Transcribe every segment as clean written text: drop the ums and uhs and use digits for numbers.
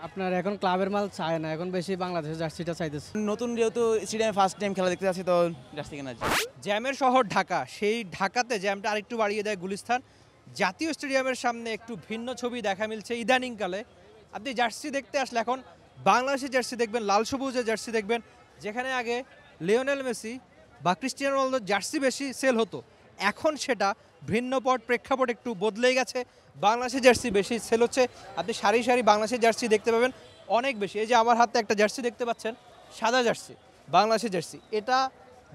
আপনার এখন ক্লাবের মাল চায় না, এখন বেশি বাংলাদেশের জার্সিটা চাইতেছে। নতুন যেহেতু স্টেডিয়ামে ফার্স্ট টাইম খেলা দেখতে যাচ্ছি তো জার্সি কেনার জন্য। জ্যামের শহর ঢাকা, সেই ঢাকাতে জ্যামটা আরেকটু বাড়িয়ে দেয় গুলিস্তান। জাতীয় স্টেডিয়ামের সামনে একটু ভিন্ন ছবি দেখা মিলছে ইদানিংকালে। আপনি জার্সি দেখতে আসলে এখন বাংলাদেশের জার্সি দেখবেন, লাল সবুজের জার্সি দেখবেন। যেখানে আগে লিওনেল মেসি বা ক্রিস্টিয়ানো রোনালদোর জার্সি বেশি সেল হতো, এখন সেটা ভিন্ন প্রেক্ষাপট একটু বদলেই গেছে। বাংলাদেশের জার্সি বেশি সেল হচ্ছে। আপনি সারি সারি বাংলাদেশের জার্সি দেখতে পাবেন অনেক বেশি। এই যে আমার হাতে একটা জার্সি দেখতে পাচ্ছেন, সাদা জার্সি, বাংলাদেশের জার্সি। এটা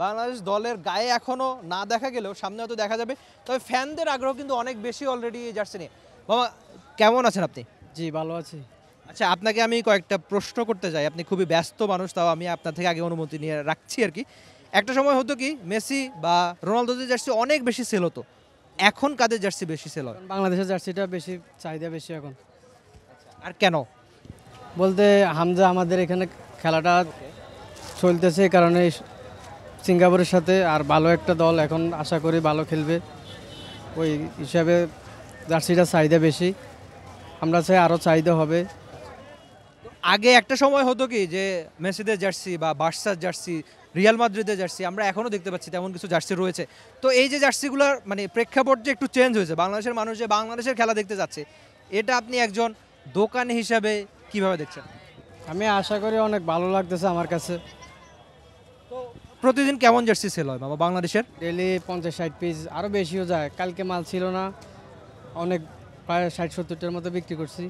বাংলাদেশ দলের গায়ে এখনও না দেখা গেলেও সামনে হয়তো দেখা যাবে। তবে ফ্যানদের আগ্রহ কিন্তু অনেক বেশি অলরেডি এই জার্সি নিয়ে। মামা, কেমন আছেন আপনি? জি, ভালো আছি। আচ্ছা, আপনাকে আমি কয়েকটা প্রশ্ন করতে চাই। আপনি খুবই ব্যস্ত মানুষ, তাও আমি আপনার থেকে আগে অনুমতি নিয়ে রাখছি আর কি। একটা সময় হতো কি মেসি বা রোনালদোদের জার্সি অনেক বেশি সেল হতো, এখন কাদের জার্সি বেশি সেল হয় বাংলাদেশের জার্সিটা বেশি চাহিদা বেশি এখন। আর কেন? বলতে হামজা আমাদের এখানে খেলাটা চলতেছে, এই কারণে সিঙ্গাপুরের সাথে আর ভালো একটা দল, এখন আশা করি ভালো খেলবে। ওই হিসাবে জার্সিটা চাহিদা বেশি, আমরা চাই আরও চাহিদা হবে। আগে একটা সময় হতো কি যে মেসিদের জার্সি বা বার্সার জার্সি, রিয়াল মাদ্রিদের জার্সি আমরা এখনও দেখতে পাচ্ছি, তেমন কিছু জার্সি রয়েছে। তো এই যে জার্সিগুলোর মানে প্রেক্ষাপট যে একটু চেঞ্জ হয়েছে, বাংলাদেশের মানুষ যে বাংলাদেশের খেলা দেখতে যাচ্ছে, এটা আপনি একজন দোকানি হিসাবে কিভাবে দেখছেন? আমি আশা করি অনেক ভালো লাগতেছে আমার কাছে। প্রতিদিন কেমন জার্সি সেল হয় বাবা বাংলাদেশের? ডেলি 50-60 পিস, আরও বেশিও যায়। কালকে মাল ছিল না, অনেক প্রায় 60-70টার মতো বিক্রি করছি।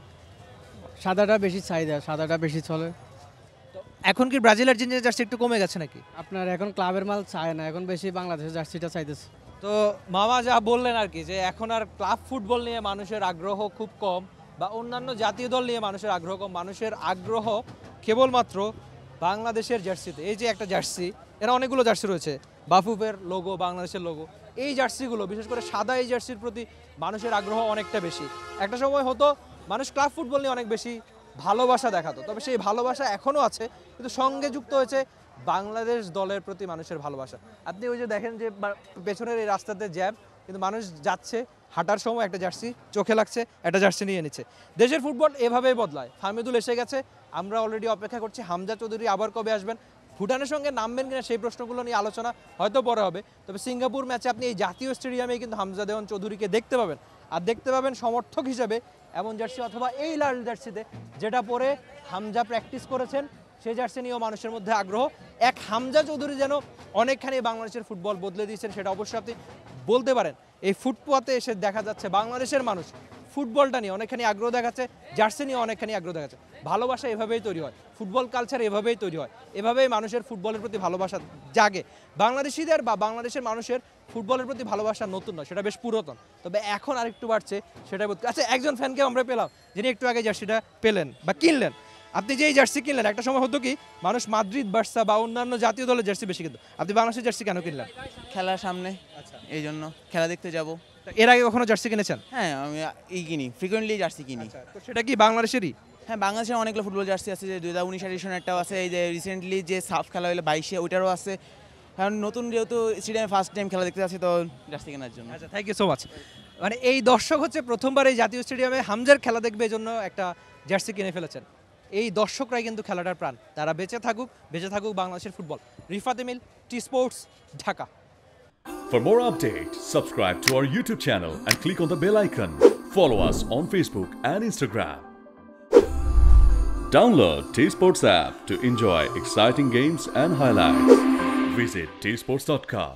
সাদাটা বেশি চাহিদা, সাদাটা বেশি চলে। এখন কি ব্রাজিল আর্জেন্টিনার জার্সি একটু কমে গেছে নাকি? আপনার এখন ক্লাবের মাল চায় না, এখন বেশি বাংলাদেশের জার্সিটা চাইতেছে। তো মামা যা বললেন আর কি, যে এখন আর ক্লাব ফুটবল নিয়ে মানুষের আগ্রহ খুব কম, বা অন্যান্য জাতীয় দল নিয়ে মানুষের আগ্রহ কম। মানুষের আগ্রহ কেবলমাত্র বাংলাদেশের জার্সিতে। এই যে একটা জার্সি, এরা অনেকগুলো জার্সি রয়েছে, বাফুফের লোগো, বাংলাদেশের লোগো, এই জার্সিগুলো বিশেষ করে সাদা এই জার্সির প্রতি মানুষের আগ্রহ অনেকটা বেশি। একটা সময় হতো মানুষ ক্লাব ফুটবল নিয়ে অনেক বেশি ভালোবাসা দেখাতো, তবে সেই ভালোবাসা এখনও আছে, কিন্তু সঙ্গে যুক্ত হয়েছে বাংলাদেশ দলের প্রতি মানুষের ভালোবাসা। আপনি ওই যে দেখেন যে পেছনের এই রাস্তাতে জ্যাম, কিন্তু মানুষ যাচ্ছে, হাঁটার সময় একটা জার্সি চোখে লাগছে, একটা জার্সি নিয়ে নিচ্ছে। দেশের ফুটবল এভাবেই বদলায়। ফাহমিদুল এসে গেছে, আমরা অলরেডি অপেক্ষা করছি হামজা চৌধুরী আবার কবে আসবেন, ভুটানের সঙ্গে নামবেন কিনা সেই প্রশ্নগুলো নিয়ে আলোচনা হয়তো পরে হবে। তবে সিঙ্গাপুর ম্যাচে আপনি এই জাতীয় স্টেডিয়ামে কিন্তু হামজা দেওয়ান চৌধুরীকে দেখতে পাবেন, আর দেখতে পাবেন সমর্থক হিসেবে এমন জার্সি অথবা এই লাল জার্সিতে যেটা পরে হামজা প্র্যাকটিস করেছেন, সেই জার্সি নিয়েও মানুষের মধ্যে আগ্রহ। এক হামজা চৌধুরী যেন অনেকখানি বাংলাদেশের ফুটবল বদলে দিয়েছেন, সেটা অবশ্যই আপনি বলতে পারেন। এই ফুটপাতে এসে দেখা যাচ্ছে বাংলাদেশের মানুষ ফুটবলটা নিয়ে অনেকখানি আগ্রহ দেখাচ্ছে, জার্সি নিয়ে অনেকখানি আগ্রহ দেখাচ্ছে। ভালোবাসা এভাবেই তৈরি হয়, ফুটবল কালচার এভাবেই তৈরি হয়, এভাবেই মানুষের ফুটবলের প্রতি ভালোবাসা জাগে। বাংলাদেশিদের বা বাংলাদেশের মানুষের ফুটবলের প্রতি ভালোবাসা নতুন নয়, সেটা বেশ পুরাতন, তবে এখন আরেকটু বাড়ছে, সেটা আচ্ছা একজন ফ্যানকে আমরা পেলাম যিনি একটু আগে জার্সিটা পেলেন বা কিনলেন। আপনি যে এই জার্সি কিনলেন, একটা সময় হতো কি মানুষ মাদ্রিদ, বার্সা বা অন্যান্য জাতীয় দলের জার্সি বেশি কিনতো, আপনি বাংলাদেশের জার্সি কেন কিনলেন? খেলার সামনে, এই জন্য খেলা দেখতে যাব। এর আগে কখনো জার্সি কিনেছেন? হ্যাঁ, আমি এই কিনি, ফ্রিকোয়েন্টলি জার্সি কিনি। তো সেটা কি বাংলাদেশেরই? হ্যাঁ, বাংলাদেশের অনেকগুলো ফুটবল জার্সি আছে, যে 2019 এডিশন একটাও আছে, এই যে রিসেন্টলি যে সাফ খেলা হলো 22-এ, ওইটারও আছে। কারণ নতুন যেহেতু স্টেডিয়ামে ফার্স্ট টাইম খেলা দেখতে যাচ্ছি তো জার্সি কেনার জন্য। আচ্ছা, থ্যাংক ইউ সো মাচ। মানে এই দর্শক হচ্ছে প্রথমবার এই জাতীয় স্টেডিয়ামে হামজার খেলা দেখবে, এই জন্য একটা জার্সি কিনে ফেলেছেন। এই দর্শকরাই কিন্তু খেলাটার প্রাণ, তারা বেঁচে থাকুক বাংলাদেশের football. Rifat Emil, T Sports, Dhaka. For more updates, subscribe to our YouTube channel and click on the bell icon. Follow us on Facebook and Instagram. Download T Sports app to enjoy exciting games and highlights. Visit tsports.com.